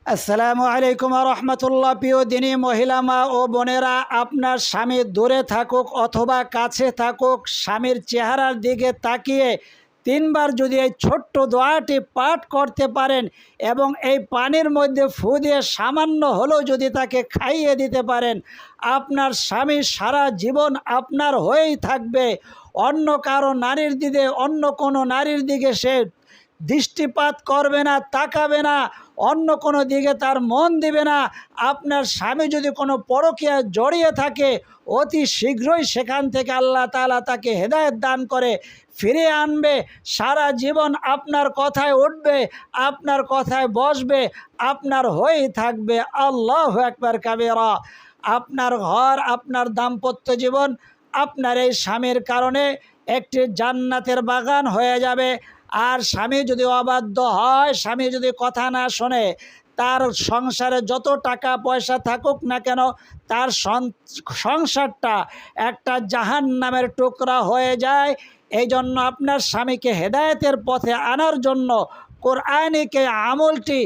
আসসালামু আলাইকুম রহমতুল্লাহ। প্রিয় দিনী মহিলা মা ও বোনেরা, আপনার স্বামী দূরে থাকুক অথবা কাছে থাকুক, স্বামীর চেহারার দিকে তাকিয়ে তিনবার যদি এই ছোট্ট দোয়াটি পাঠ করতে পারেন এবং এই পানির মধ্যে ফু দিয়ে সামান্য হলেও যদি তাকে খাইয়ে দিতে পারেন, আপনার স্বামী সারা জীবন আপনার হয়েই থাকবে। অন্য কারো নারীর দিকে, অন্য কোনো নারীর দিকে সে দৃষ্টিপাত করবে না, তাকাবে না, অন্য কোনো দিকে তার মন দিবে না। আপনার স্বামী যদি কোনো পরকীয়ায় জড়িয়ে থাকে, অতি শীঘ্রই সেখান থেকে আল্লাহ তাআলা তাকে হেদায়েত দান করে ফিরে আনবে। সারা জীবন আপনার কথায় উঠবে, আপনার কথায় বসবে, আপনার হয়েই থাকবে। আল্লাহু আকবার কাবীরা। আপনার ঘর, আপনার দাম্পত্য জীবন আপনার এই স্বামীর কারণে একটি জান্নাতের বাগান হয়ে যাবে। আর স্বামী যদি অবাধ্য হয়, স্বামী যদি কথা না শোনে, তার সংসারে যত টাকা পয়সা থাকুক না কেন, তার সংসারটা একটা জাহান্নামের টুকরা হয়ে যায়। এই জন্য আপনার স্বামীকে হেদায়েতের পথে আনার জন্য কোরআনিক এই আমলটি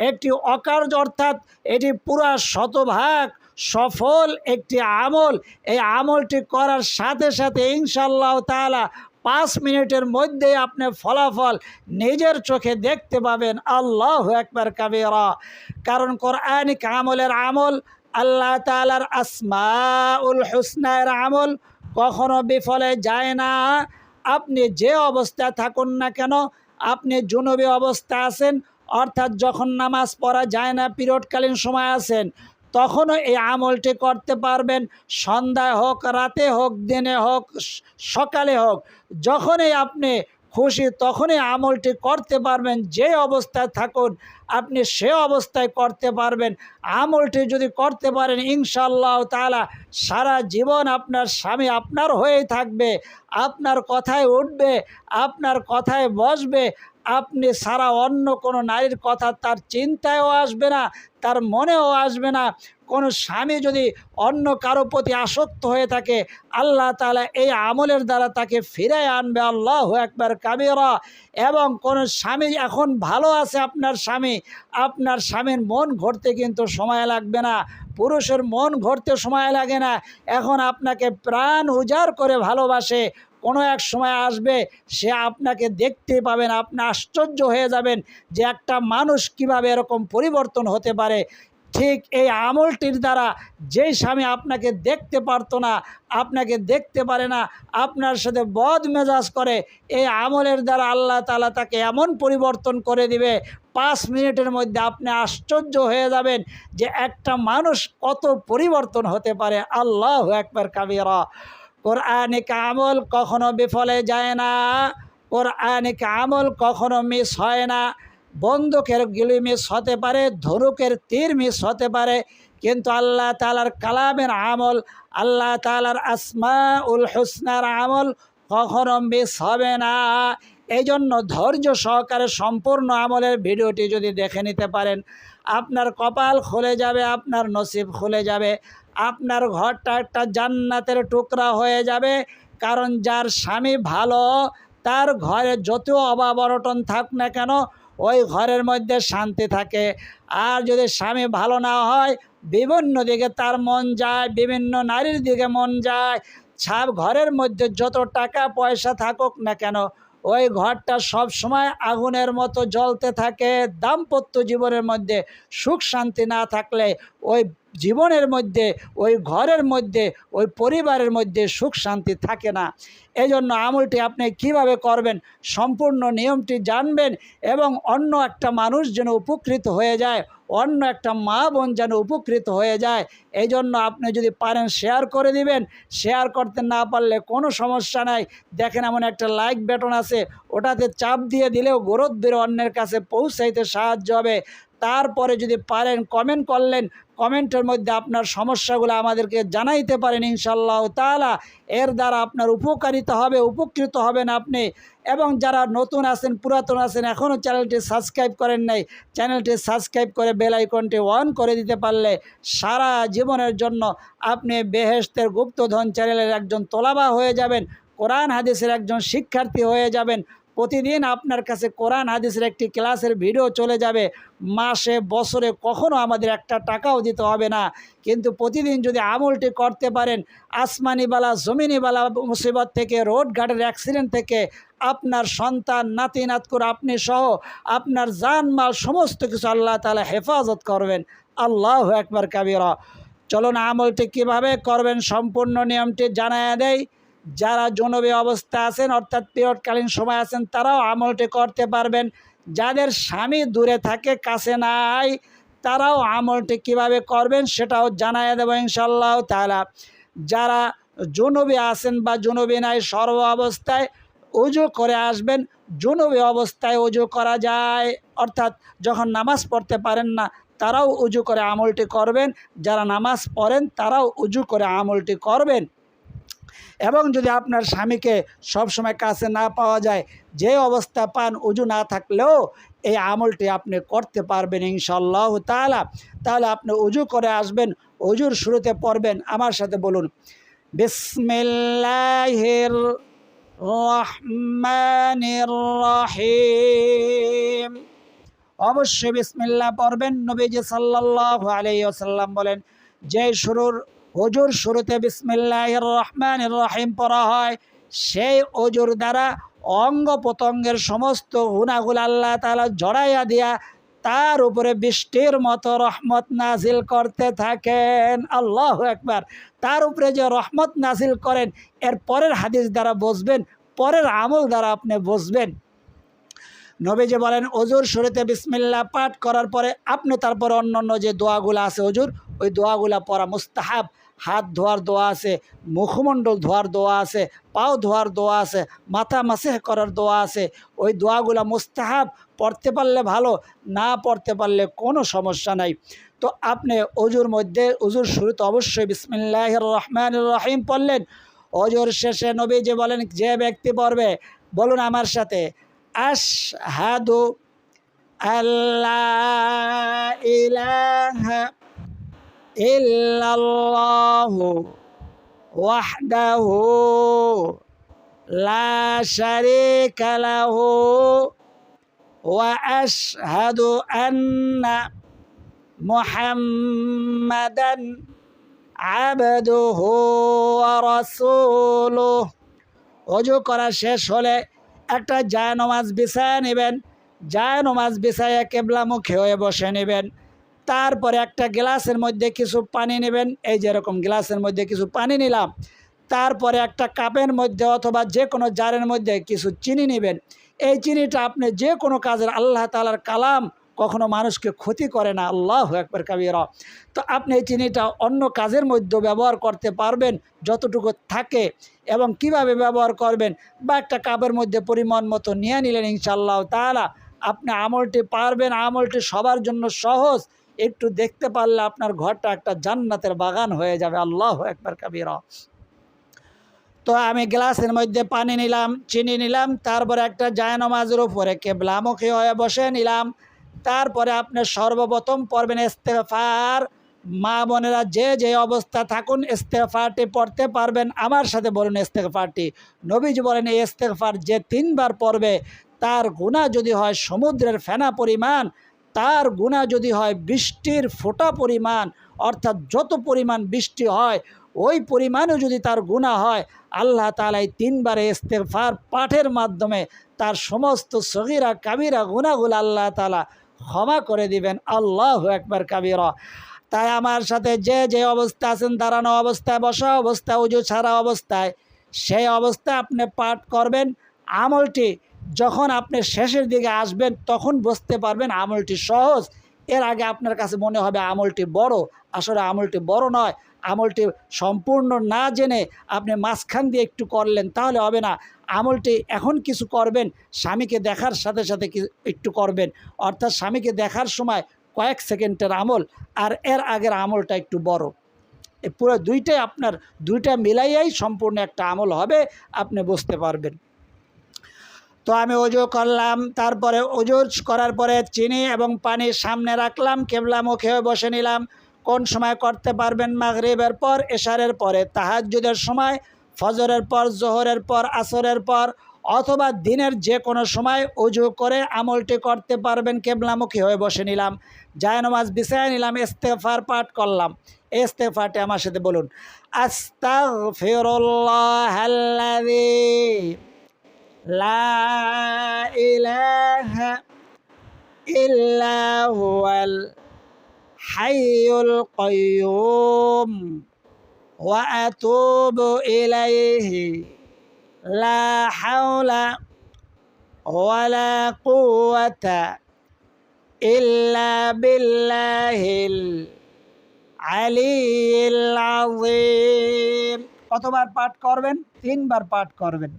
একটি অকার্য, অর্থাৎ এটি পুরা শতভাগ সফল একটি আমল। এই আমলটি করার সাথে সাথে ইনশাআল্লাহ তাআলা 5 মিনিটের মধ্যেই আপনি ফলাফল নিজের চোখে দেখতে পাবেন। আল্লাহু আকবার কাবীরা। কারণ কোরআনিক আমলের আমল, আল্লাহ তাআলার আসমাউল হুসনার আমল কখনো বিফলে যায় না। আপনি যে অবস্থায় থাকুন না কেন, আপনি জুনুবি অবস্থা আছেন, অর্থাৎ যখন নামাজ পড়া যায় না, পিরিয়ডকালীন সময় আছেন, তখনও এই আমলটি করতে পারবেন। সন্ধ্যায় হোক, রাতে হোক, দিনে হোক, সকালে হোক, যখনই আপনি খুশি তখনই আমলটি করতে পারবেন। যে অবস্থায় থাকুন আপনি সে অবস্থায় করতে পারবেন। আমলটি যদি করতে পারেন ইনশাআল্লাহ তাআলা সারা জীবন আপনার স্বামী আপনার হয়েই থাকবে, আপনার কথায় উঠবে, আপনার কথায় বসবে। আপনি সারা অন্য কোনো নারীর কথা তার চিন্তায়ও আসবে না, তার মনেও আসবে না। কোনো স্বামী যদি অন্য কারো প্রতি আসক্ত হয়ে থাকে, আল্লাহ তাআলা এই আমলের দ্বারা তাকে ফিরে আনবে। আল্লাহু আকবার কাবীরা। এবং কোনো স্বামী এখন ভালো আছে, আপনার স্বামীর মন ঘুরতে কিন্তু সময় লাগবে না, পুরুষের মন ঘুরতে সময় লাগে না। এখন আপনাকে প্রাণ উজাড় করে ভালোবাসে। কোনো এক সময় আসবে সে আপনাকে দেখতে পাবেন, আপনি আশ্চর্য হয়ে যাবেন যে একটা মানুষ কিভাবে এরকম পরিবর্তন হতে পারে। ঠিক এই আমলটির দ্বারা যেই স্বামী আপনাকে দেখতে পারতো না, আপনাকে দেখতে পারে না, আপনার সাথে বদ মেজাজ করে, এই আমলের দ্বারা আল্লাহ তাআলা তাকে এমন পরিবর্তন করে দিবে, 5 মিনিটের মধ্যে আপনি আশ্চর্য হয়ে যাবেন যে একটা মানুষ কত পরিবর্তন হতে পারে। আল্লাহু আকবার কাবীরা। কোরআনিক আমল কখনো বিফলে যায় না, কোরআনিক আমল কখনো মিস হয় না। বন্দুকের গুলি মিস হতে পারে, ধনুকের তীর মিস হতে পারে, কিন্তু আল্লাহ তাআলার কালামের আমল, আল্লাহ তাআলার আসমাউল হুসনার আমল কখনো মিস হবে না। এই জন্য ধৈর্য সহকারে সম্পূর্ণ আমলের ভিডিওটি যদি দেখে নিতে পারেন, আপনার কপাল খুলে যাবে, আপনার নসিব খুলে যাবে, আপনার ঘরটা একটা জান্নাতের টুকরা হয়ে যাবে। কারণ যার স্বামী ভালো, তার ঘরে যত অভাব অনটন থাক না কেন, ওই ঘরের মধ্যে শান্তি থাকে। আর যদি স্বামী ভালো না হয়, বিভিন্ন দিকে তার মন যায়, বিভিন্ন নারীর দিকে মন যায়। ঘরের মধ্যে যত টাকা পয়সা থাকুক না কেন, ওই ঘরটা সব সময় আগুনের মতো জ্বলতে থাকে। দাম্পত্য জীবনের মধ্যে সুখ শান্তি না থাকলে ওই জীবনের মধ্যে, ওই ঘরের মধ্যে, ওই পরিবারের মধ্যে সুখ শান্তি থাকে না। এই জন্য আমলটি আপনি কিভাবে করবেন, সম্পূর্ণ নিয়মটি জানবেন এবং অন্য একটা মানুষ যেন উপকৃত হয়ে যায়, অন্য একটা মা বোন যেন উপকৃত হয়ে যায়। এই জন্য আপনি যদি পারেন শেয়ার করে দিবেন, শেয়ার করতে না পারলে কোনো সমস্যা নাই। দেখেন এমন একটা লাইক বাটন আছে, ওটাতে চাপ দিয়ে দিলেও গ্রোথ বেরো অন্যের কাছে পৌঁছাইতে সাহায্য হবে। তারপরে যদি পারেন কমেন্ট করলেন, কমেন্টের মধ্যে আপনার সমস্যাগুলো আমাদেরকে জানাইতে পারেন ইনশাআল্লাহ তাআলা। এর দ্বারা আপনার উপকারিতা হবে, উপকৃত হবেন আপনি। এবং যারা নতুন আছেন, পুরাতন আছেন, এখনও চ্যানেলটি সাবস্ক্রাইব করেন নাই, চ্যানেলটি সাবস্ক্রাইব করে বেল আইকনটি অন করে দিতে পারলে সারা জীবনের জন্য আপনি বেহেশতের গুপ্তধন চ্যানেলের একজন তোলাবা হয়ে যাবেন, কোরআন হাদিসের একজন শিক্ষার্থী হয়ে যাবেন, প্রতিদিন আপনার কাছে কোরআন হাদিসের একটি ক্লাসের ভিডিও চলে যাবে, মাসে বছরে কখনো আমাদের একটা টাকাও দিতে হবে না। কিন্তু প্রতিদিন যদি আমলটি করতে পারেন, আসমানিবালা জমিনিবালা মুসিবত থেকে, রোডঘাটের অ্যাক্সিডেন্ট থেকে আপনার সন্তান, নাতি নাতকুর, আপনি সহ আপনার জানমাল সমস্ত কিছু আল্লাহ তাআলা হেফাজত করবেন। আল্লাহু আকবার কাবীরা। চলুন আমলটি কিভাবে করবেন সম্পূর্ণ নিয়মটি জানায়া দেয়। যারা জনবী অবস্থা আছেন অর্থাৎ পিরিয়ডকালীন সময় আছেন তারাও আমলটি করতে পারবেন। যাদের স্বামী দূরে থাকে, কাছে নাই, তারাও আমলটি কিভাবে করবেন সেটাও জানায়া দেব ইনশাআল্লাহ তাআলা। যারা জনবী আছেন বা জনবী নাই, সর্ব অবস্থায় ওযু করে আসবেন। জনবী অবস্থায় ওযু করা যায়, অর্থাৎ যখন নামাজ পড়তে পারেন না তারাও ওযু করে আমলটি করবেন। যারা নামাজ পড়েন তারাও ওযু করে আমলটি করবেন। এবং যদি আপনার স্বামীকে সবসময় কাছে না পাওয়া যায়, যে অবস্থা পান ওযু না থাকলেও এই আমলটি আপনি করতে পারবেন ইনশাআল্লাহ তাআলা। তাহলে আপনি ওযু করে আসবেন, ওযুর শুরুতে পড়বেন, আমার সাথে বলুন, বিসমিল্লাহির রহমানির রহিম। অবশ্যই বিসমিল্লাহ পড়বেন। নবীজি সাল্লাল্লাহু আলাইহি ওয়াসাল্লাম বলেন, যে ওযুর শুরুতে বিসমিল্লাহির রহমানির রহিম পড়া হয়, সেই ওযুর দ্বারা অঙ্গ প্রত্যঙ্গের সমস্ত গুনাহগুলো আল্লাহ তাআলা জড়াইয়া দিয়া তার উপরে বৃষ্টির মতো রহমত নাজিল করতে থাকেন। আল্লাহু আকবার। তার উপরে যে রহমত নাজিল করেন, এর পরের হাদিস দ্বারা বুঝবেন, পরের আমল দ্বারা আপনি বুঝবেন। নবীজি বলেন, ওযুর শুরুতে বিসমিল্লাহ পাঠ করার পরে আপনি তারপরে অন্যান্য যে দোয়াগুলো আছে ওযুর, ওই দোয়াগুলো পড়া মুস্তাহাব। হাত ধোয়ার দোয়া আছে, মুখমণ্ডল ধোয়ার দোয়া আছে, পাও ধোয়ার দোয়া আছে, মাথা মাসেহ করার দোয়া আছে। ওই দোয়াগুলো মুস্তাহাব, পড়তে পারলে ভালো, না পড়তে পারলে কোনো সমস্যা নাই। তো আপনি ওযুর শুরুতে অবশ্যই বিসমিল্লাহির রহমানির রহিম পড়লেন। ওযুর শেষে নবীজি বলেন, যে ব্যক্তি পড়বে, বলুন আমার সাথে, আশহাদু আল্লা ইলাহা ইল্লাল্লাহু ওয়াহদাহু লা শারীকা লাহু ওয়া আশহাদু আন্না মুহাম্মাদান আবদুহু ওয়া রাসূলুহু। ওযু করা শেষ হলে একটা জায়নামাজ বিছায়া নেবেন। জায়নামাজ বিছায়া কিবলামুখী হয়ে বসে নেবেন। তারপরে একটা গ্লাসের মধ্যে কিছু পানি নেবেন। এই যেরকম গ্লাসের মধ্যে কিছু পানি নিলাম। তারপরে একটা কাপের মধ্যে অথবা যে কোনো জারের মধ্যে কিছু চিনি নেবেন। এই চিনিটা আপনি যে কোনো কাজের, আল্লাহ তাআলার কালাম কখনো মানুষকে ক্ষতি করে না। আল্লাহু আকবার কাবীরা। তো আপনি এই চিনিটা অন্য কাজের মধ্যে ব্যবহার করতে পারবেন যতটুকু থাকে, এবং কিভাবে ব্যবহার করবেন, বা একটা কাপের মধ্যে পরিমাণ মতো নিয়ে নিলেন ইনশাআল্লাহ তাআলা। আপনি আমলটি পারবেন। আমলটি সবার জন্য সহজ। একটু দেখতে পারলে আপনার ঘরটা একটা জান্নাতের বাগান হয়ে যাবে। আল্লাহু আকবার কাবীরা। তো আমি গ্লাসের মধ্যে পানি নিলাম, চিনি নিলাম, তারপরে একটা জায়নামাজের উপরে কিবলামুখী হয়ে বসে নিলাম। তারপরে আপনি সর্বপ্রথম পড়বেন ইস্তেগফার। মা বোনেরা যে যে অবস্থা থাকুন ইস্তেগফারটি পড়তে পারবেন, আমার সাথে বলুন ইস্তেগফারটি। নবীজি বলেন, এই ইস্তেগফার যে 3 বার পড়বে, তার গুনাহ যদি হয় সমুদ্রের ফেনা পরিমাণ, তার গুনাহ যদি হয় বৃষ্টির ফোঁটা পরিমাণ, অর্থাৎ যত পরিমাণ বৃষ্টি হয় ওই পরিমাণও যদি তার গুনাহ হয়, আল্লাহ তাআলা এই 3 বারে ইস্তেগফার পাঠের মাধ্যমে তার সমস্ত সগীরা কাবীরা গুনাহগুলো আল্লাহ তাআলা ক্ষমা করে দিবেন। আল্লাহু আকবার কাবীরা। তাই আমার সাথে যে যে অবস্থা আছেন, দাঁড়ানো অবস্থায়, বসা অবস্থায়, ওযু ছাড়া অবস্থায়, সেই অবস্থায় আপনি পাঠ করবেন। আমলটি যখন আপনি শেষের দিকে আসবেন তখন বুঝতে পারবেন আমলটি সহজ। এর আগে আপনার কাছে মনে হবে আমলটি বড়, আসলে আমলটি বড় নয়। আমলটি সম্পূর্ণ না জেনে আপনি মাঝখান দিয়ে একটু করলেন তাহলে হবে না। আমলটি এখন কিছু করবেন, স্বামীকে দেখার সাথে সাথে একটু করবেন, অর্থাৎ স্বামীকে দেখার সময় কয়েক সেকেন্ডের আমল, আর এর আগের আমলটা একটু বড়। এই পুরো দুইটা মিলাইয়াই সম্পূর্ণ একটা আমল হবে, আপনি বুঝতে পারবেন। তো আমি ওযু করলাম, তারপরে ওযু করার পরে চিনি এবং পানি সামনে রাখলাম, কিবলামুখী হয়ে বসে নিলাম। কোন সময় করতে পারবেন? মাগরিবের পর, এশারের পরে, তাহাজ্জুদের সময়, ফজরের পর, জোহরের পর, আসরের পর, অথবা দিনের যে কোনো সময় ওযু করে আমলটি করতে পারবেন। কিবলামুখী হয়ে বসে নিলাম, জায়নামাজ বিছায় নিলাম, ইস্তেগফার পাঠ করলাম। এই ইস্তেগফারটি আমার সাথে বলুন, আস্তাগফিরুল্লাহাল্লাযী লা ইলাহা ইল্লা হুয়াল হাইয়ুল কাইয়্যুম ওয়া আতুবু ইলাইহি লা হাওলা ওয়ালা কুওয়াতা ইল্লা বিল্লাহিল আলিয়্যিল আযীম। কতবার পাঠ করবেন? 3 বার পাঠ করবেন।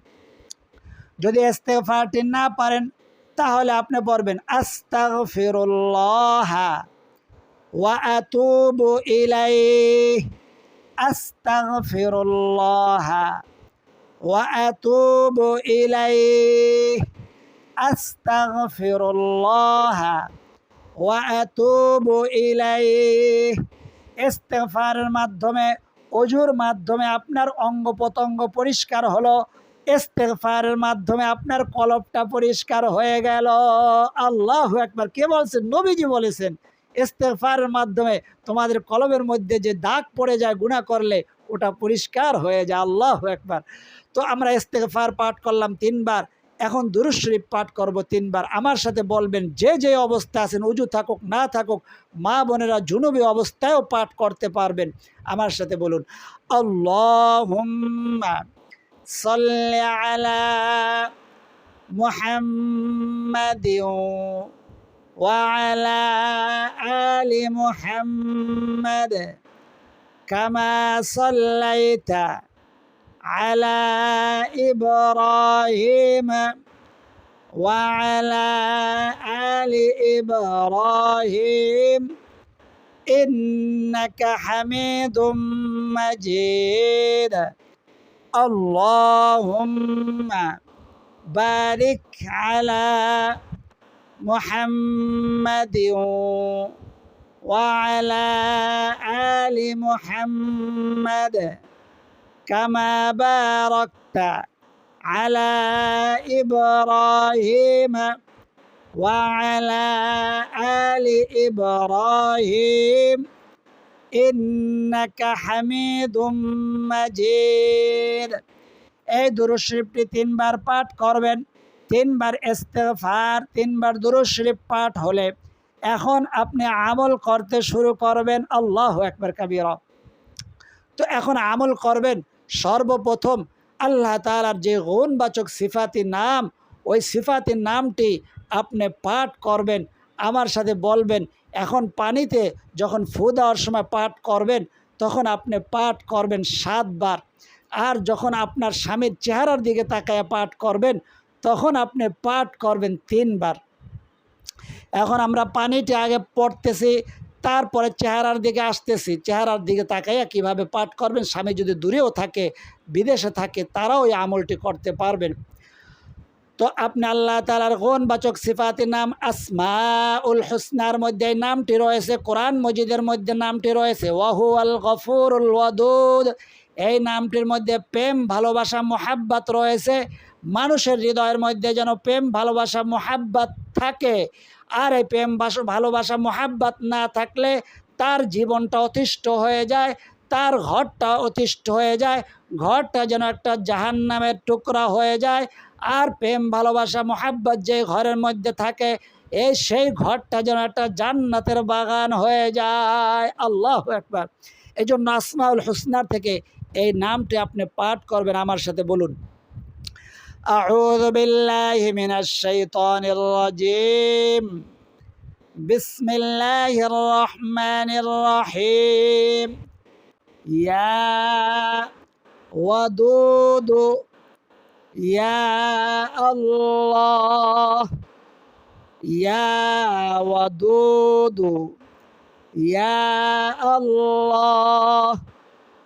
যদি ইস্তেগফারটি না পারেন তাহলে আপনি পড়বেন আস্তাগফিরুল্লাহ ওয়া আতুবু ইলাইহি, আস্তাগফিরুল্লাহ ওয়া আতুবু ইলাইহি, আস্তাগফিরুল্লাহ ওয়া আতুবু ইলাইহি। ইস্তেগফারের মাধ্যমে, ওযুর মাধ্যমে আপনার অঙ্গ প্রত্যঙ্গ পরিষ্কার হলো, ইস্তেগফারের মাধ্যমে আপনার কলবটা পরিষ্কার হয়ে গেল। আল্লাহু আকবার। কে বলছেন? নবীজি বলেছেন ইস্তেগফারের মাধ্যমে তোমাদের কলবের মধ্যে যে দাগ পড়ে যায় গুনাহ করলে, ওটা পরিষ্কার হয়ে যায়। আল্লাহু আকবার। তো আমরা ইস্তেগফার পাঠ করলাম 3 বার, এখন দুরূদ শরীফ পাঠ করব 3 বার। আমার সাথে বলবেন, যে যে অবস্থায় আছেন, ওযু থাকুক না থাকুক, মা বোনেরা জুনুবি অবস্থায়ও পাঠ করতে পারবেন। আমার সাথে বলুন, আল্লাহুম্মা সাল্লি আলা মুহাম্মাদিন ওয়া আলা আলি মুহাম্মাদ কামা সাল্লাইতা আলা ইব্রাহিম ওয়া আলা আলি ইব্রাহিম ইন্নাকা হামিদুম মাজিদ। আল্লাহুম্মা বারিক আলা মুহাম্মাদিন ওয়া আলা আলি মুহাম্মাদ কামা বারাকতা আলা ইব্রাহিম ওয়া আলা আলি ইব্রাহিম ইন্নাকা হামিদুম মাজিদ। এই দুরূদ শরীফটি 3 বার পাঠ করবেন। 3 বার ইস্তেগফার, 3 বার দুরূদ শরীফ পাঠ হলে এখন আপনি আমল করতে শুরু করবেন। আল্লাহু আকবার কাবীরা। তো এখন আমল করবেন। সর্বপ্রথম আল্লাহ তাআলার যে গুণবাচক সিফাতি নাম, ওই সিফাতি নামটি আপনি পাঠ করবেন। আমার সাথে বলবেন, এখন পানিতে যখন ফু দেওয়ার সময় পাঠ করবেন, তখন আপনি পাঠ করবেন 7 বার। আর যখন আপনার স্বামীর চেহারার দিকে তাকায় পাঠ করবেন, তখন আপনি পাঠ করবেন 3 বার। এখন আমরা পানিটি আগে পড়তেছি, তারপরে চেহারার দিকে আসতেছি। চেহারার দিকে তাকাইয়া কিভাবে পাঠ করবেন, স্বামী যদি দূরেও থাকে, বিদেশে থাকে, তারাও এই আমলটি করতে পারবেন। তো আপনি আল্লাহ তাআলার গুণবাচক সিফাতের নাম আসমাউল হুসনার মধ্যে এই নামটি রয়েছে, কোরআন মজিদের মধ্যে নামটি রয়েছে ওয়াহুয়াল গফুরুল ওয়াদুদ। এই নামটির মধ্যে প্রেম, ভালোবাসা, মোহাব্বত রয়েছে। মানুষের হৃদয়ের মধ্যে যেন প্রেম, ভালোবাসা, মোহাব্বত থাকে। আর এই প্রেম, ভালোবাসা, মোহাব্বত না থাকলে তার জীবনটা অতিষ্ঠ হয়ে যায়, তার ঘরটা অতিষ্ঠ হয়ে যায়, ঘরটা যেন একটা জাহান্নামের টুকরা হয়ে যায়। আর প্রেম, ভালোবাসা, মোহাব্বত যে ঘরের মধ্যে থাকে, সেই ঘরটা যেন একটা জান্নাতের বাগান হয়ে যায়। আল্লাহু আকবার। এই জন্য আসমাউল হুসনার থেকে এই নামটি আপনি পাঠ করবেন। আমার সাথে বলুন, আউযু বিল্লাহি মিনাশ শাইতানির রাজিম, বিসমিল্লাহির রহমানির রহিম, ইয়া ওয়াদুদু ইয়া আল্লাহ, ইয়া ওয়াদুদু ইয়া আল্লাহ,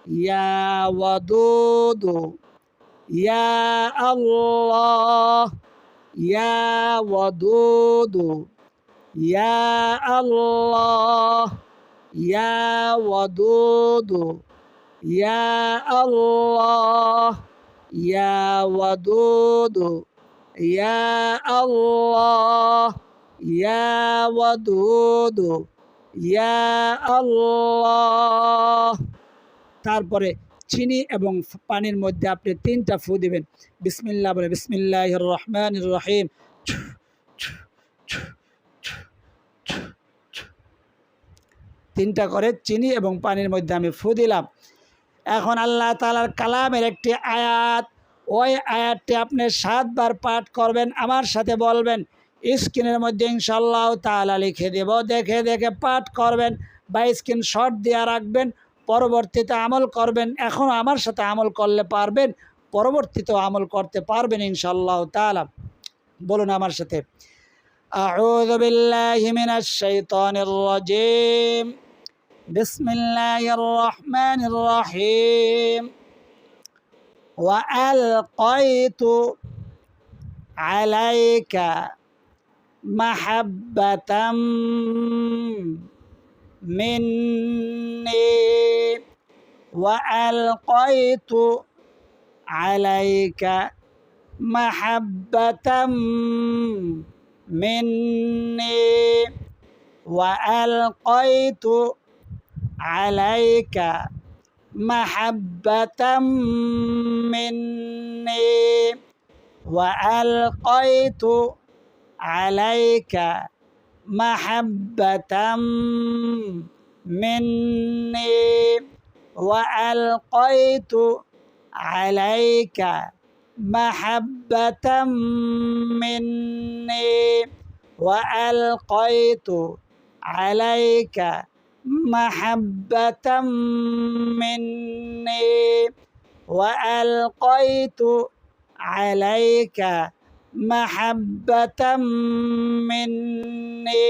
ইয়া ওয়াদুদু ইয়া আল্লাহ, ইয়া ওয়াদুদু ইয়া আল্লাহ, ইয়া ওয়াদুদু ইয়া আল্লাহ, ইয়া ওয়াদুদু, ইয়া আল্লাহ, ইয়া ওয়াদুদু, ইয়া আল্লাহ। তারপরে চিনি এবং পানির মধ্যে আপনি 3টা ফু দিবেন। বিসমিল্লাহ বলে, বিসমিল্লাহির রহমানির রহিম। 3টা করে চিনি এবং পানির মধ্যে আমি ফু দিলাম। এখন আল্লাহ তাআলার কালামের একটি আয়াত, ওই আয়াতটি আপনি 7 বার পাঠ করবেন, আমার সাথে বলবেন। স্ক্রিনের মধ্যে ইনশাআল্লাহ তাআলা লিখে দেব, দেখে দেখে পাঠ করবেন বা স্ক্রিনশট দিয়ে রাখবেন, পরবর্তীতে আমল করবেন। এখন আমার সাথে আমল করলে পারবেন, পরবর্তীতেও আমল করতে পারবেন ইনশাআল্লাহ তাআলা। বলুন আমার সাথে, আউযু বিল্লাহি মিনাশ শাইতানির রাজীম, বিসমিল্লাহির রহমানির রহিম। ওয়ালকাইতু আলাইকা মাহাব্বাতাম মিন্নি, ওয়ালকাইতু আলাইকা মাহাব্বাতাম মিন্নি, ওয়ালকাইতু আলাইকা মাহাব্বাতাম মিন্নি, ওয়ালকাইতু আলাইকা মাহাব্বাতাম মিন্নি, ওয়ালকাইতু আলাইকা মাহাব্বাতাম মিন্নি, ওয়ালকাইতু আলাইকা মাহাব্বাতাম মিন্নি, ওয়ালকাইতু আলাইকা মাহাব্বাতাম মিন্নি।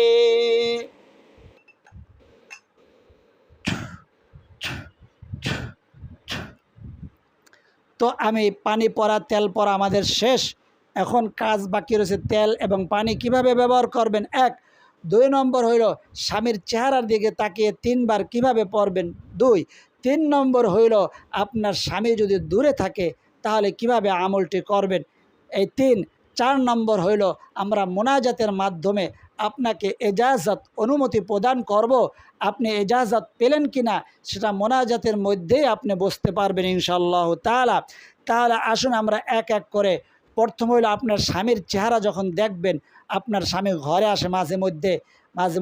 তো আমি পানি পড়া তেল পড়া আমাদের শেষ। এখন কাজ বাকি রয়েছে তেল এবং পানি কিভাবে ব্যবহার করবেন। 1, 2 নম্বর হইল স্বামীর চেহারার দিকে তাকিয়ে 3 বার কিভাবে পড়বেন। 2, 3 নম্বর হইল আপনার স্বামী যদি দূরে থাকে তাহলে কিভাবে আমলটি করবেন। এই 3, 4 নম্বর হইল আমরা মোনাজাতের মাধ্যমে আপনাকে এজাজত অনুমতি প্রদান করব। আপনি এজাজত পেলেন কিনা সেটা মোনাজাতের মধ্যেই আপনি বুঝতে পারবেন ইনশাআল্লাহ তাআলা। তাহলে আসুন আমরা এক এক করে। প্রথম হইল আপনার স্বামীর চেহারা যখন দেখবেন, আপনার স্বামী ঘরে আসে মাঝে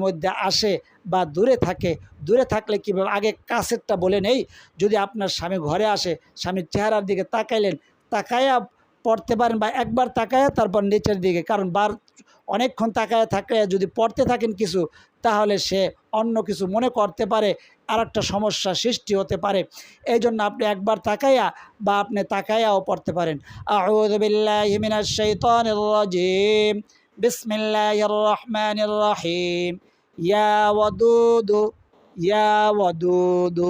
মধ্যে আসে বা দূরে থাকে। দূরে থাকলে কীভাবে, আগে কাছেরটা বলে নেই। যদি আপনার স্বামী ঘরে আসে, স্বামীর চেহারার দিকে তাকাইলেন, তাকায়া পড়তে পারেন বা একবার তাকায়া তারপর নিচের দিকে, কারণ অনেকক্ষণ তাকায়া থাকলে যদি পড়তে থাকেন কিছু, তাহলে সে অন্য কিছু মনে করতে পারে, আর একটা সমস্যা সৃষ্টি হতে পারে। এই জন্য আপনি একবার তাকাইয়া বা আপনি তাকাইয়াও পড়তে পারেন। আউযু বিল্লাহি মিনাশ শাইতানির রাজীম, বিসমিল্লাহির রহমানির রহিম। ইয়া ওয়াদুদু, ইয়া ওয়াদুদু,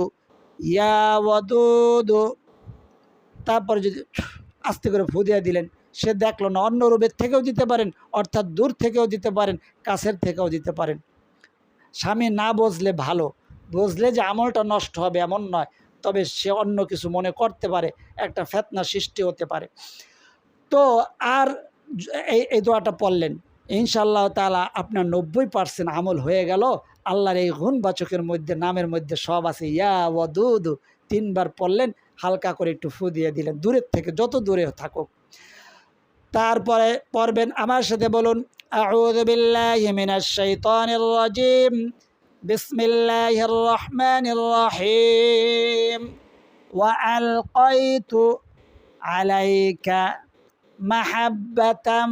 ইয়া ওয়াদুদু। তারপর যদি আস্তে করে ফু দিয়ে দিলেন, সে দেখলো না, অন্য রূপের থেকেও দিতে পারেন, অর্থাৎ দূর থেকেও দিতে পারেন, কাছের থেকেও দিতে পারেন। স্বামী না বুঝলে ভালো, বুঝলে যে আমলটা নষ্ট হবে এমন নয়, তবে সে অন্য কিছু মনে করতে পারে, একটা ফিতনা সৃষ্টি হতে পারে। তো আর এই দোয়াটা পড়লেন, ইনশাআল্লাহ তাআলা আপনার 90% আমল হয়ে গেল। আল্লাহর এই গুণবাচকের মধ্যে, নামের মধ্যে সব আছে। ইয়া ওয়াদুদু 3 বার পড়লেন, হালকা করে একটু ফু দিয়ে দিলেন, দূরের থেকে যত দূরে থাকুক। তারপরে পড়বেন, আমার সাথে বলুন, আউযু বিল্লাহি মিনাশ শাইতানির রাজীম, বিসমিল্লাহির রহমানির রহিম। ওয়ালকাইতু আলাইকা মাহাব্বাতাম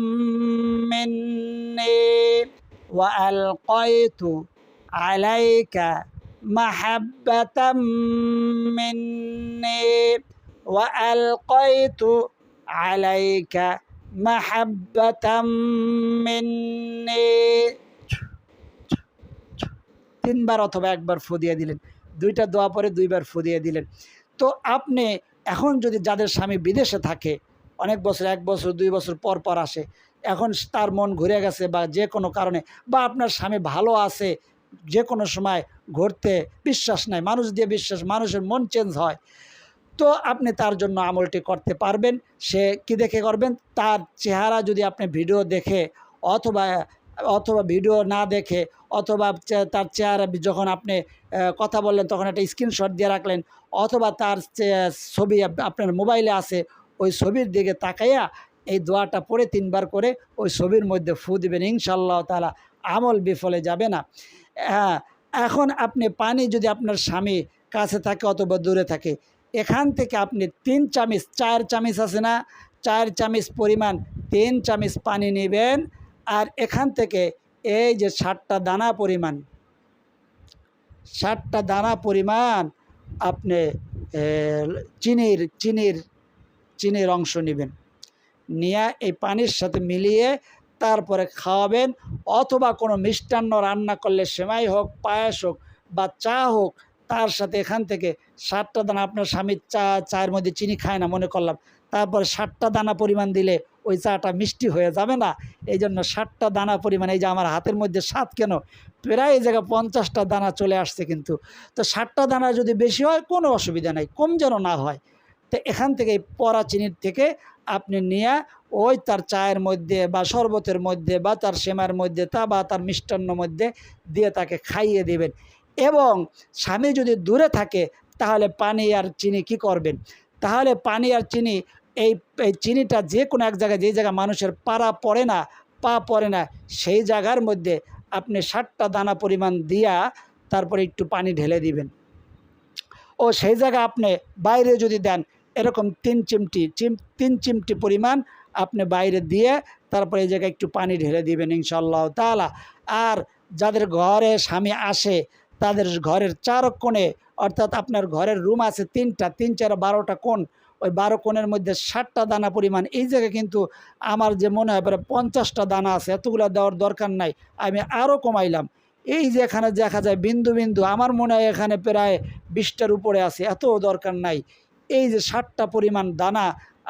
মিন্নি, ওয়ালকাইতু আলাইকা মাহাব্বাতাম মিন্নি, ওয়ালকাইতু আলাইকা মাহাব্বাতাম মিন্নি। 3 বার অথবা 1 বার ফু দিয়ে দিলেন। 2টা দোয়া পরে 2 বার ফু দিয়ে দিলেন। তো আপনি এখন যদি যাদের স্বামী বিদেশে থাকে, অনেক বছর, 1 বছর 2 বছর পর পর আসে, এখন তার মন ঘুরে গেছে বা যে কোনো কারণে, বা আপনার স্বামী ভালো আছে, যে কোনো সময় ঘুরতে বিশ্বাস নাই, মানুষ দিয়ে বিশ্বাস, মানুষের মন চেঞ্জ হয়। তো আপনি তার জন্য আমলটি করতে পারবেন। সে কি দেখে করবেন? তার চেহারা যদি আপনি ভিডিও দেখে অথবা অথবা ভিডিও না দেখে অথবা তার চেহারা যখন আপনি কথা বললেন তখন একটা স্ক্রিনশট দিয়ে রাখলেন, অথবা তার ছবি আপনার মোবাইলে আছে, ওই ছবির দিকে তাকাইয়া এই দোয়াটা পড়ে 3 বার করে ওই ছবির মধ্যে ফু দিবেন, ইনশাআল্লাহ তাআলা আমল বিফলে যাবে না। হ্যাঁ, এখন আপনি পানি যদি আপনার স্বামী কাছে থাকে অথবা দূরে থাকে, এখান থেকে আপনি 3 চামচ, 4 চামচ আছে না, 4 চামচ পরিমাণ 3 চামচ পানি নেবেন। আর এখান থেকে এই যে 60টা দানা পরিমাণ, 60টা দানা পরিমাণ আপনি চিনির অংশ নেবেন, নিয়ে এই পানির সাথে মিলিয়ে তারপরে খাওয়াবেন। অথবা কোনো মিষ্টান্ন রান্না করলে, সেমাই হোক, পায়েস হোক বা চা হোক, তার সাথে এখান থেকে 60টা দানা, আপনার স্বামী চায়ের মধ্যে চিনি খায় না মনে করলাম, তারপরে 60টা দানা পরিমাণ দিলে ওই চাটা মিষ্টি হয়ে যাবে না। এই জন্য 60টা দানা পরিমাণ, এই যে আমার হাতের মধ্যে 7 কেন, প্রায় এই জায়গায় 50টা দানা চলে আসছে কিন্তু। তো 60টা দানা যদি বেশি হয় কোনো অসুবিধা নাই, কম যেন না হয়। তো এখান থেকে এই পরা চিনির থেকে আপনি নিয়ে ওই তার চায়ের মধ্যে বা শরবতের মধ্যে বা তার সেমার মধ্যে বা তার মিষ্টান্নর মধ্যে দিয়ে তাকে খাইয়ে দেবেন। এবং স্বামী যদি দূরে থাকে তাহলে পানি আর চিনি কি করবেন? তাহলে পানি আর চিনি, এই চিনিটা যে কোনো এক জায়গায়, যে জায়গায় মানুষের পা পড়ে না সেই জায়গার মধ্যে আপনি 60টা দানা পরিমাণ দিয়া তারপরে একটু পানি ঢেলে দিবেন। ও সেই জায়গায় আপনি বাইরে যদি দেন, এরকম 3 চিমটি পরিমাণ আপনি বাইরে দিয়ে তারপরে এই জায়গায় একটু পানি ঢেলে দিবেন, ইনশাআল্লাহ তাআলা। আর যাদের ঘরে স্বামী আসে তাদের ঘরের 4 কোণে, অর্থাৎ আপনার ঘরের রুম আছে 3টা, 3 4 12টা কোণ, ওই 12 কোণের মধ্যে 60টা দানা পরিমাণ, এই জায়গায় কিন্তু আমার যে মনে হয় প্রায় 50টা দানা আছে, এতগুলো দেওয়ার দরকার নাই, আমি আরও কমাইলাম। এই যে এখানে দেখা যায় বিন্দু বিন্দু, আমার মনে হয় এখানে প্রায় 20টার উপরে আছে, এত দরকার নাই। এই যে 60টা পরিমাণ দানা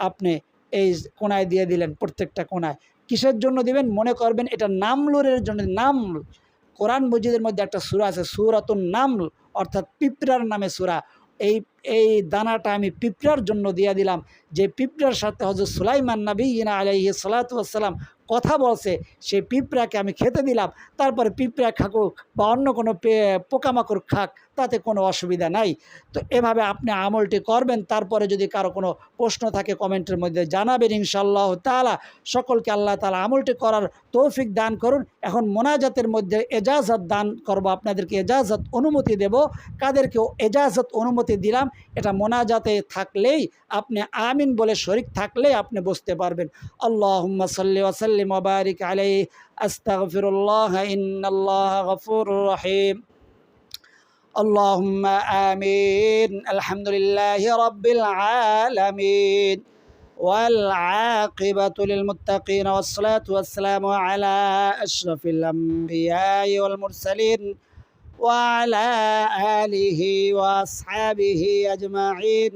আপনি এই কোনায় দিয়ে দিলেন, প্রত্যেকটা কোনায়। কিসের জন্য দিবেন? মনে করবেন এটা নামলুরের জন্য। নামল, কোরআন মজিদের মধ্যে একটা সূরা আছে, সূরাতুন নামল, অর্থাৎ পিঁপড়ার নামে সূরা। এই এই দানাটা আমি পিঁপড়ার জন্য দিয়ে দিলাম, যে পিঁপড়ার সাথে হযরত সুলাইমান নবিয়্যিনা আলাইহিস সালাতু ওয়াস সালাম কথা বলছে, সেই পিঁপড়াকে আমি খেতে দিলাম। তারপরে পিঁপড়া খাকুক বা অন্য কোনো পোকামাকড় খাক, তাতে কোনো অসুবিধা নাই। তো এভাবে আপনি আমলটি করবেন। তারপরে যদি কারো কোনো প্রশ্ন থাকে কমেন্টের মধ্যে জানাবেন, ইনশাআল্লাহ তাআলা। সকলকে আল্লাহ তাআলা আমলটি করার তৌফিক দান করুন। এখন মোনাজাতের মধ্যে এজাজত দান করব, আপনাদেরকে এজাজত অনুমতি দেব। কাদেরকে এজাজত অনুমতি দিলাম, এটা মোনাজাতে থাকলেই আপনি আমিন বলে শরীক থাকলেই আপনি বুঝতে পারবেন। আল্লাহুম্মা সাল্লি ওয়া সাল্লিম ওয়া বারিক আলাইহি, আস্তাগফিরুল্লাহ, ইন্নাল্লাহা গফুরুর রহিম। اللهم آمين. الحمد لله رب العالمين والعاقبة للمتقين، والصلاة والسلام على أشرف الأنبياء والمرسلين وعلى آله وأصحابه أجمعين.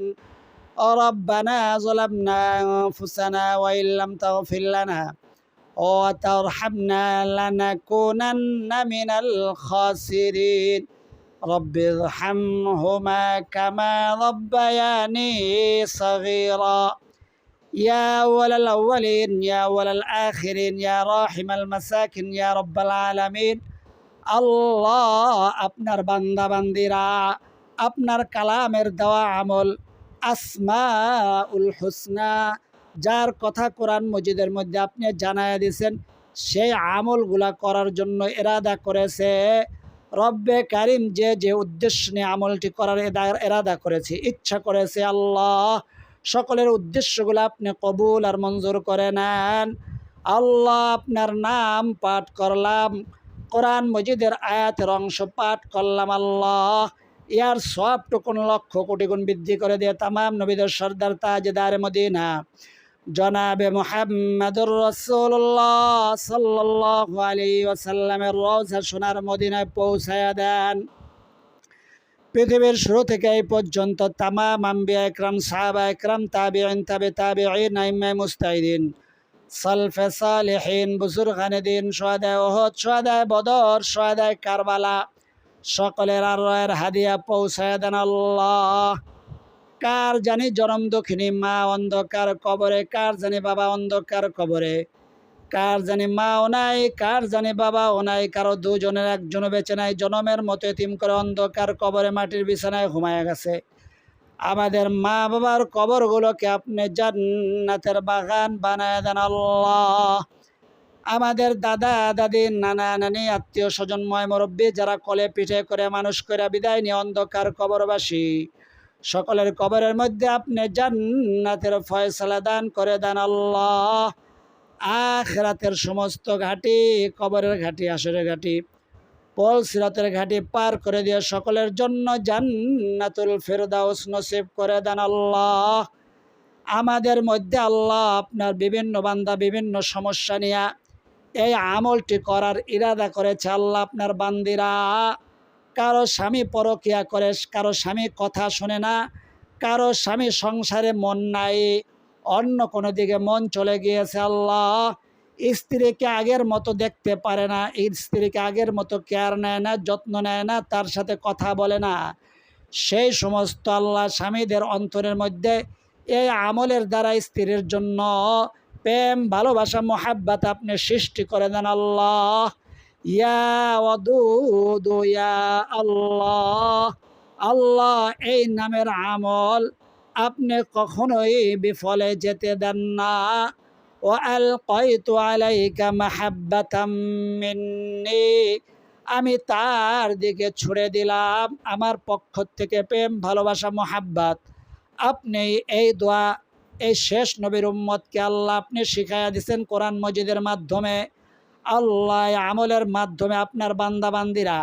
ربنا ظلمنا أنفسنا وإن لم تغفر لنا وترحمنا لنكونن من الخاسرين. رب ارحمهما كما ربياني صغيرا. يا أول الأولين يا أول الآخرين يا راحم المساكين يا رب العالمين. আল্লাহ, আপনার বান্দা বান্দিরা আপনার কালামের দেওয়া আমল আসমাউল হুসনা, যার কথা কোরআন মজিদের মধ্যে আপনি জানায়া দিয়েছেন, সেই আমলগুলা করার জন্য এরাদা করেছে। রব্বে কারিম যে যে উদ্দেশ্য নিয়ে আমলটি করার এরাদা করেছে, ইচ্ছা করেছে, আল্লাহ সকলের উদ্দেশ্যগুলো আপনি কবুল আর মঞ্জুর করে নেন। আল্লাহ, আপনার নাম পাঠ করলাম, কোরআন মজিদের আয়াতের অংশ পাঠ করলাম, আল্লাহ ইয়ার সবটুকুন লক্ষ কোটি গুণ বৃদ্ধি করে দিয়ে তামাম নবীদের সর্দার তাজদার মদিনা জনাবে মুহাম্মদুর রাসূলুল্লাহ সাল্লাল্লাহু আলাইহি ওয়াসাল্লামের রওজা সোনার মদিনায় পৌঁছায়া দেন। পৃথিবীর শুরু থেকে এই পর্যন্ত তামাম আম্বিয়া ইকরাম, সাহাবা ইকরাম, তাবিঈন, তাবিঈন, আইম্মায়ে মুজতাহিদিন, সালফে সালেহিন, বুজুরগানে দিন, শুহাদায়ে উহুদ, শুহাদায়ে বদর, শুহাদায়ে কারবালা, সকলের আরওয়াহের হাদিয়া পৌঁছায়া দেন আল্লাহ। কার জানি জনম দুঃখিনী মা অন্ধকার কবরে, কার জানি বাবা অন্ধকার কবরে, কার জানি মাও নাই, কার জানি বাবাও নাই, কারো দুজনের একজনও বেঁচে নাই, জনমের মতো এতিম করে অন্ধকার কবরে মাটির বিছানায় ঘুমায় গেছে। আমাদের মা বাবার কবরগুলোকে আপনি জান্নাতের বাগান বানায় দেন আল্লাহ। আমাদের দাদা দাদি নানা নানি আত্মীয় স্বজনময় মুরব্বী যারা কোলে পিঠে করে মানুষ করে বিদায় নিয়ে অন্ধকার কবরবাসী, সকলের কবরের মধ্যে আপনি জান্নাতের ফয়সালা দান করে দেন আল্লাহ। আখিরাতের সমস্ত ঘাটি, কবরের ঘাটি, আসরের ঘাটি, পল সিরাতের ঘাটি পার করে দিয়ে সকলের জন্য জান্নাতুল ফেরদাউস নসিব করে দেন আল্লাহ। আমাদের মধ্যে আল্লাহ আপনার বিভিন্ন বান্দা বিভিন্ন সমস্যা নিয়ে এই আমলটি করার ইরাদা করেছে আল্লাহ। আপনার বান্দিরা কারো স্বামী পরকিয়া করে, কারো স্বামী কথা শোনে না, কারো স্বামী সংসারে মন নাই, অন্য কোনো দিকে মন চলে গিয়েছে আল্লাহ। স্ত্রীকে আগের মতো দেখতে পারে না, স্ত্রীকে আগের মতো কেয়ার নেয় না, যত্ন নেয় না, তার সাথে কথা বলে না। সেই সমস্ত আল্লাহ স্বামীদের অন্তরের মধ্যে এই আমলের দ্বারা স্ত্রীর জন্য প্রেম ভালোবাসা মোহাব্বত আপনি সৃষ্টি করে দেন আল্লাহ। ইয়া ওয়াদুদ ইয়া আল্লাহ। আল্লাহ এই নামের আমল আপনি কখনোই বিফলে যেতে দেন না। ওয়ালকাইতু আলাইকা মাহাব্বাতাম মিন্নি, আমি তার দিকে ছুড়ে দিলাম আমার পক্ষ থেকে প্রেম ভালোবাসা মোহাব্বত। আপনি এই দোয়া এই শেষ নবীর উম্মতকে আল্লাহ আপনি শিখাইয়া দিয়েছেন কোরআন মজিদের মাধ্যমে। আল্লাহ আমলের মাধ্যমে আপনার বান্দা বান্দিরা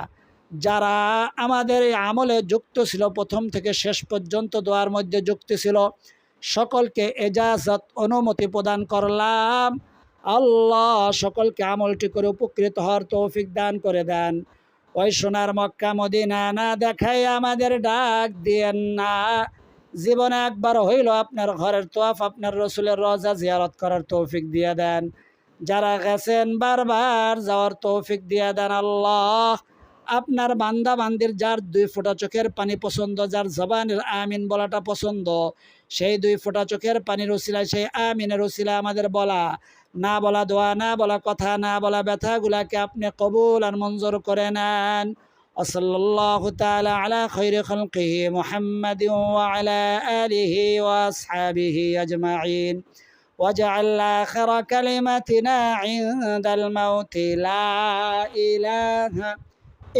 যারা আমাদের এই আমলে যুক্ত ছিল, প্রথম থেকে শেষ পর্যন্ত দোয়ার মধ্যে যুক্ত ছিল, সকলকে এজাজত অনুমতি প্রদান করলাম। আল্লাহ সকলকে আমলটি করে উপকৃত হওয়ার তৌফিক দান করে দেন। ওই সোনার মক্কা মদিনা না দেখাই আমাদের ডাক দিয়েন না। জীবনে একবার হইল আপনার ঘরের তোয়াফ, আপনার রসুলের রওজা জিয়ারত করার তৌফিক দিয়ে দেন। যারা গেছেন বারবার যাওয়ার তৌফিক দিয়ে দেন আল্লাহ। আপনার বান্দা বান্দির যার 2 ফোঁটা চোখের পানি পছন্দ, যার জবানের আমিন বলাটা পছন্দ, সেই 2 ফোঁটা চোখের পানির উসিলায়, সেই আমিনের উসিলায় আমাদের বলা না বলা দোয়া, না বলা কথা, না বলা ব্যথাগুলাকে আপনি কবুল আর মঞ্জুর করে নেন। ওয়াসাল্লাল্লাহু তাআলা আলা খায়রি খালকিহি মুহাম্মাদিন ওয়া আলা আলিহি ওয়া আসহাবিহি আজমাইন। واجعل آخر كلمتنا عند الموت لا إله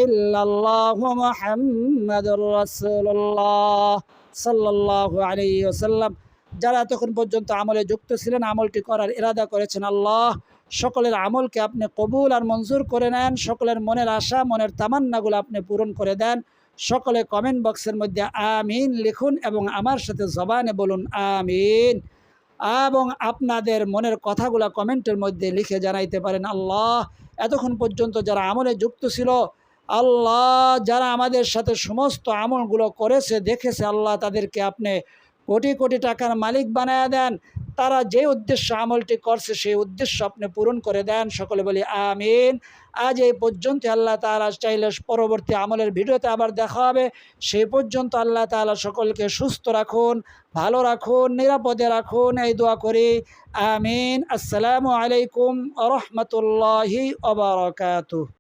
إلا الله محمد رسول الله صلى الله عليه وسلم। যারা তখন পর্যন্ত আমলে যুক্ত ছিলেন, আমলটি করার ইরাদা করেছেন, আল্লাহ সকলের আমলকে আপনি কবুল আর মঞ্জুর করে নেন। সকলের মনের আশা মনের তামান্নাগুলো আপনি পূরণ করে দেন। সকলে কমেন্ট বক্সের মধ্যে আমিন লিখুন এবং আমার সাথে জবানে বলুন আমিন, এবং আপনাদের মনের কথাগুলো কমেন্টের মধ্যে লিখে জানাইতে পারেন। আল্লাহ এতক্ষণ পর্যন্ত যারা আমলে যুক্ত ছিল, আল্লাহ যারা আমাদের সাথে সমস্ত আমলগুলো করেছে দেখেছে, আল্লাহ তাদেরকে আপনি কোটি কোটি টাকার মালিক বানায় দেন। তারা যে উদ্দেশ্য আমলটি করছে সেই উদ্দেশ্য আপনি পূরণ করে দেন। সকলে বলি আমিন। আজ এই পর্যন্ত। আল্লাহ তাআলা চাইলে পরবর্তী আমলের ভিডিওতে আবার দেখা হবে। সেই পর্যন্ত আল্লাহ তাআলা সকলকে সুস্থ রাখুন, ভালো রাখুন, নিরাপদে রাখুন, এই দোয়া করি আমিন। আসসালামু আলাইকুম ওয়া রাহমাতুল্লাহি ওয়া বারাকাতুহু।